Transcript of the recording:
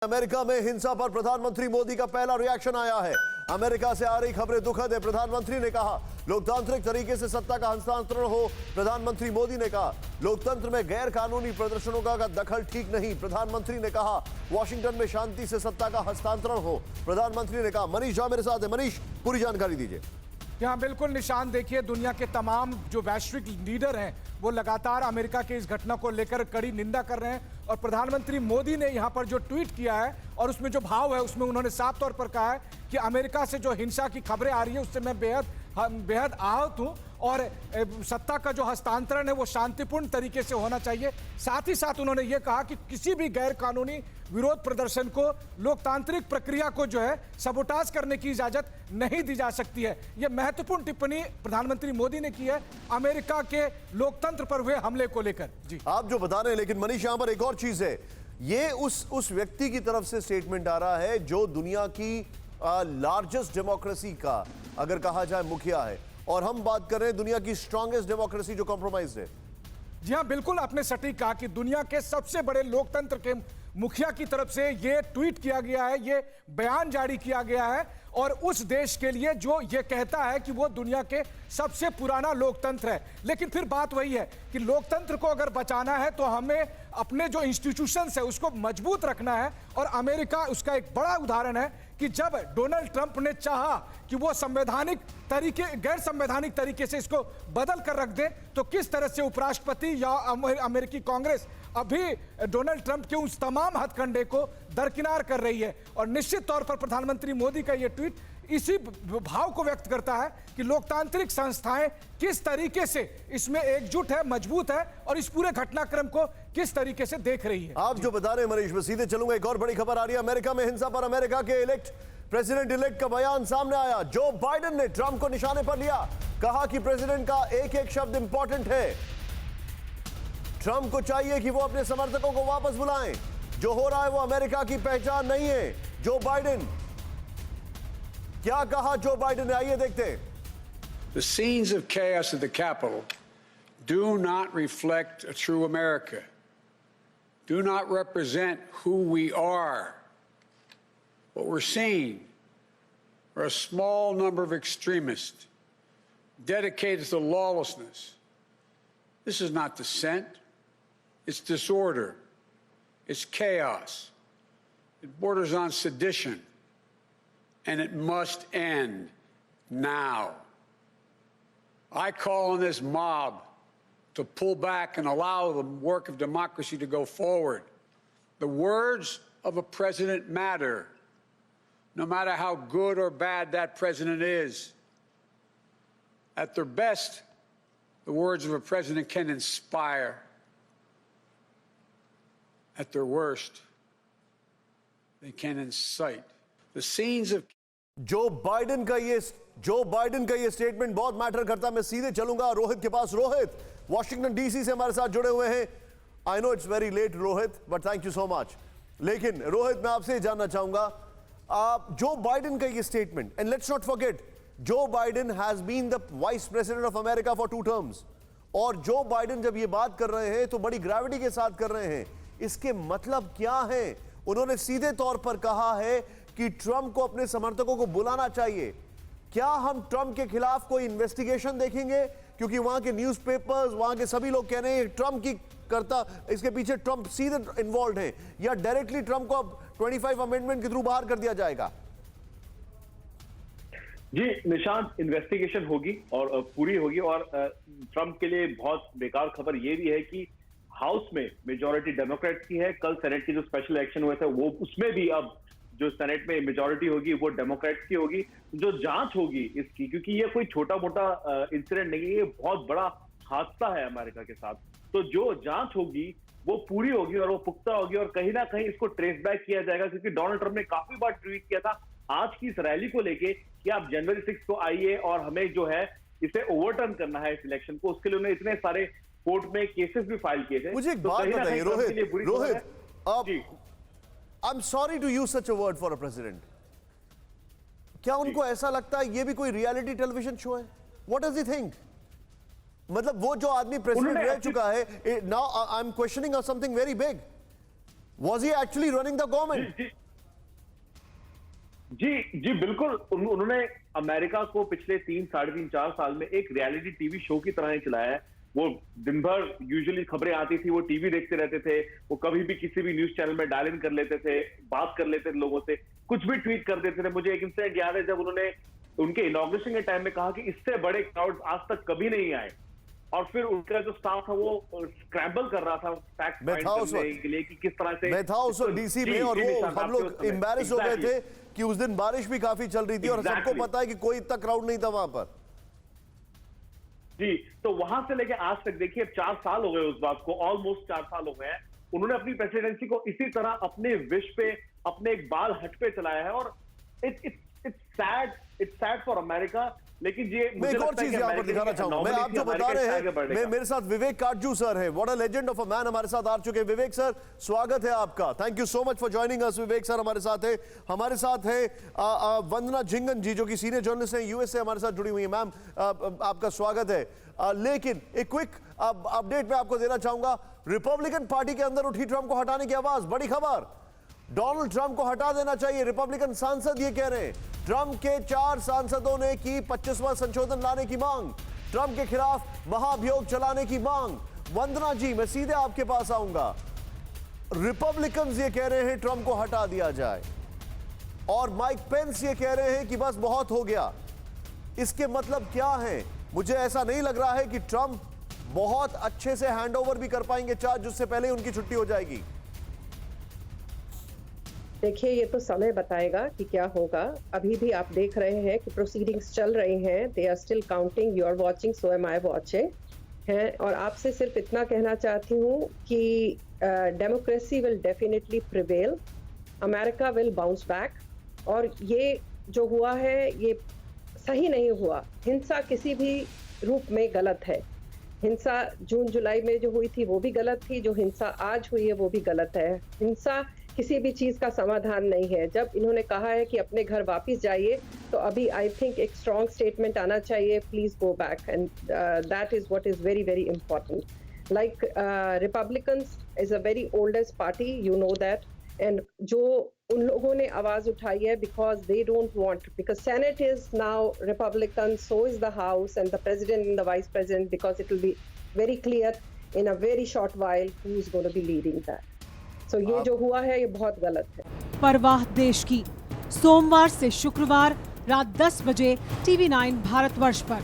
America में हिंसा पर प्रधानमंत्री मोदी का पहला रिएक्शन आया है। अमेरिका से आ रही खबरें दुखद है। प्रधानमंत्री ने कहा लोकतांत्रिक तरीके से सत्ता का हस्तांतरण हो। प्रधानमंत्री मोदी ने कहा लोकतंत्र में गैर कानूनी प्रदर्शनों का दखल ठीक नहीं। प्रधानमंत्री ने कहा वॉशिंग्टन में शांति से सत्ता का हस्तांतरण हो। प्रधानमंत्री ने कहा। मनीष झा मेरे साथ है। मनीष, पूरी जानकारी दीजिए। यहाँ बिल्कुल निशान देखिए, दुनिया के तमाम जो वैश्विक लीडर हैं वो लगातार अमेरिका के इस घटना को लेकर कड़ी निंदा कर रहे हैं। और प्रधानमंत्री मोदी ने यहाँ पर जो ट्वीट किया है और उसमें जो भाव है उसमें उन्होंने साफ तौर पर कहा है कि अमेरिका से जो हिंसा की खबरें आ रही है उससे मैं बेहद आहत हूँ और सत्ता का जो हस्तांतरण है वो शांतिपूर्ण तरीके से होना चाहिए। साथ ही साथ उन्होंने ये कहा कि किसी भी गैर कानूनी विरोध प्रदर्शन को, लोकतांत्रिक प्रक्रिया को जो है सबोटाज करने की इजाजत नहीं दी जा सकती है। ये महत्वपूर्ण टिप्पणी प्रधानमंत्री मोदी ने की है अमेरिका के लोकतंत्र पर हुए हमले को लेकर। जी, आप जो बता रहे हैं, लेकिन मनीष यहां पर एक और चीज है। ये उस व्यक्ति की तरफ से स्टेटमेंट आ रहा है जो दुनिया की लार्जेस्ट डेमोक्रेसी का अगर कहा जाए मुखिया है, और हम बात कर रहे हैं दुनिया की स्ट्रॉन्गेस्ट डेमोक्रेसी जो कॉम्प्रोमाइज है। जी हाँ, बिल्कुल आपने सटीक कहा कि दुनिया के सबसे बड़े लोकतंत्र के मुखिया की तरफ से ये ट्वीट किया गया है, ये बयान जारी किया गया है और उस देश के लिए जो ये कहता है कि वो दुनिया के सबसे पुराना लोकतंत्र है। लेकिन फिर बात वही है कि लोकतंत्र को अगर बचाना है तो हमें अपने जो इंस्टीट्यूशंस है उसको मजबूत रखना है। और अमेरिका उसका एक बड़ा उदाहरण है कि जब डोनाल्ड ट्रंप ने चाहा कि वो गैर संवैधानिक तरीके से इसको बदल कर रख दे, तो किस तरह से उपराष्ट्रपति या अमेरिकी कांग्रेस अभी डोनाल्ड ट्रंप के उस तमाम हथकंडे को दरकिनार कर रही है। और निश्चित तौर पर प्रधानमंत्री मोदी का यह ट्वीट इसी भाव को व्यक्त करता है कि लोकतांत्रिक संस्थाएं किस तरीके से इसमें एकजुट है, मजबूत है और इस पूरे घटनाक्रम को किस तरीके से देख रही है। आप जो बता रहे हैं मनीष, मैं सीधे चलूंगा। एक और बड़ी खबर आ रही है अमेरिका में हिंसा पर। अमेरिका के प्रेसिडेंट इलेक्ट का बयान सामने आया। जो बाइडेन ने ट्रंप को निशाने पर लिया, कहा कि प्रेसिडेंट का एक एक शब्द इंपॉर्टेंट है। ट्रंप को चाहिए कि वो अपने समर्थकों को वापस बुलाएं। जो हो रहा है वो अमेरिका की पहचान नहीं है। जो बाइडेन, क्या कहा जो बाइडेन ने, आइए देखते हैं। The scenes of chaos at the Capitol do not reflect a true America, do not represent who we are. What we're seeing are a small number of extremists dedicated to lawlessness. This is not dissent, it's disorder, it's chaos, it borders on sedition, and it must end now. I call on this mob to pull back and allow the work of democracy to go forward. The words of a president matter, no matter how good or bad that president is. At their best, the words of a president can inspire. At their worst, they can incite. The scenes of जो Biden का ये statement बहुत matter करता है। मैं सीधे चलूंगा रोहित के पास। रोहित, वॉशिंगटन डीसी से हमारे साथ जुड़े हुए हैं। I know it's very late Rohit, but thank you so much. लेकिन रोहित, मैं आपसे ये जानना चाहूंगा, जो बाइडेन का ये statement, and let's not forget Joe Biden has been the vice president of America for 2 terms, और जो बाइडेन जब ये बात कर रहे हैं तो बड़ी ग्रेविटी के साथ कर रहे हैं। इसके मतलब क्या है? उन्होंने सीधे तौर पर कहा है कि ट्रंप को अपने समर्थकों को बुलाना चाहिए। क्या हम ट्रंप के खिलाफ कोई इन्वेस्टिगेशन देखेंगे? क्योंकि वहां के न्यूज़पेपर्स, वहां के सभी लोग कह रहे हैं ट्रंप की करता, इसके पीछे ट्रंप सीधे इन्वॉल्व है, या डायरेक्टली ट्रंप को अब 25 अमेंडमेंट के थ्रू बाहर कर दिया जाएगा? जी निशांत, इन्वेस्टिगेशन होगी और पूरी होगी। और ट्रंप के लिए बहुत बेकार खबर यह भी है कि हाउस में मेजॉरिटी डेमोक्रेट्स की है। कल सेनेट की जो स्पेशल इलेक्शन हुए थे वो उसमें भी अब जो सेनेट में मेजॉरिटी होगी वो डेमोक्रेट्स की होगी। जो जांच होगी इसकी, क्योंकि ये कोई छोटा मोटा इंसिडेंट नहीं है, ये बहुत बड़ा हादसा है अमेरिका के साथ, तो जो जांच होगी वो पूरी होगी और वो पुख्ता होगी और कहीं ना कहीं इसको ट्रेस बैक किया जाएगा। क्योंकि डोनाल्ड ट्रंप ने काफी बार ट्वीट किया था आज की इस रैली को लेके कि आप जनवरी 6 को आइए और हमें जो है इसे ओवरटर्न करना है इस इलेक्शन को। उसके लिए उन्होंने इतने सारे कोर्ट में केसेस भी फाइल किए थे। मुझे एक बात बताइए Rohit, I am sorry to use such a word for a president. क्या उनको ऐसा लगता है ये भी कोई रियलिटी टेलीविजन शो है? What does he think? मतलब वो जो आदमी प्रेसिडेंट रह चुका है, now I am questioning something very big. Was he actually running the government? जी बिल्कुल। उन्होंने अमेरिका को पिछले 3, साढ़े 3, 4 साल में एक रियलिटी टीवी शो की तरह ही चलाया है। वो दिन भर यूजुअली खबरें आती थी, वो टीवी देखते रहते थे, वो कभी भी किसी भी न्यूज चैनल में डायल इन कर लेते थे, बात कर लेते थे लोगों से, कुछ भी ट्वीट कर देते थे। मुझे एक इंसिडेंट याद है जब उन्होंने उनके इनॉग्रेशन के टाइम में कहा कि इससे बड़े क्राउड आज तक कभी नहीं आए, और फिर उनका जो स्टाफ था वो स्क्रैम्बल कर रहा था फैक्ट फाइंड करने के लिए कि किस तरह से। मैं था उस वक्त डीसी में, और वो हम लोग एम्बैरेस हो गए थे कि उस दिन बारिश भी काफी चल रही थी और सबको पता है कि कोई इतना क्राउड नहीं था वहां पर। जी, तो वहां से लेके आज तक देखिए, अब 4 साल हो गए उस बात को, ऑलमोस्ट 4 साल हो गए हैं। उन्होंने अपनी प्रेसिडेंसी को इसी तरह अपने विश पे, अपने एक बाल हट पे चलाया है, और इट्स सैड फॉर अमेरिका। लेकिन ये मैं एक और चीज यहाँ पर दिखाना चाहूंगा। मैं आप जो बता रहे हैं, मेरे साथ विवेक काटजू सर है, what a legend of a man, हमारे साथ आ चुके हैं। विवेक सर, स्वागत है आपका। Thank you so much for joining us. Vivek sir हमारे साथ है वंदना झिंगन जी, जो कि सीनियर जर्नलिस्ट हैं, यूएस से हमारे साथ जुड़ी हुई है। मैम, आपका स्वागत है। लेकिन एक क्विक अपडेट मैं आपको देना चाहूंगा। रिपब्लिकन पार्टी के अंदर उठी ट्रंप को हटाने की आवाज, बड़ी खबर, डोनाल्ड ट्रंप को हटा देना चाहिए। रिपब्लिकन सांसद ये कह रहे हैं। ट्रंप के 4 सांसदों ने की 25वां संशोधन लाने की मांग, ट्रंप के खिलाफ महाभियोग चलाने की मांग। वंदना जी, मैं सीधे आपके पास आऊंगा। रिपब्लिकन्स ये कह रहे हैं ट्रंप को हटा दिया जाए, और माइक पेंस ये कह रहे हैं कि बस बहुत हो गया। इसके मतलब क्या है? मुझे ऐसा नहीं लग रहा है कि ट्रंप बहुत अच्छे से हैंडओवर भी कर पाएंगे चार्ज, जिससे पहले ही उनकी छुट्टी हो जाएगी। देखिए, ये तो समय बताएगा कि क्या होगा। अभी भी आप देख रहे हैं कि प्रोसीडिंग्स चल रही हैं, they are still counting, you are watching, so am I watching हैं। और आपसे सिर्फ इतना कहना चाहती हूँ कि democracy will definitely prevail, America will bounce back. और ये जो हुआ है ये सही नहीं हुआ। हिंसा किसी भी रूप में गलत है। हिंसा जून जुलाई में जो हुई थी वो भी गलत थी, जो हिंसा आज हुई है वो भी गलत है। हिंसा किसी भी चीज का समाधान नहीं है। जब इन्होंने कहा है कि अपने घर वापस जाइए, तो अभी आई थिंक एक स्ट्रॉन्ग स्टेटमेंट आना चाहिए, please go back, and that is what is very very important. Like Republicans is a very oldest party, you know that, and जो उन लोगों ने आवाज उठाई है because they don't want, because senate is now Republican, so is the house and the president and the vice president, because it will be very clear in a very short while who is going to be leading that. तो ये जो हुआ है ये बहुत गलत है। परवाह देश की, सोमवार से शुक्रवार रात 10 बजे TV9 भारतवर्ष पर।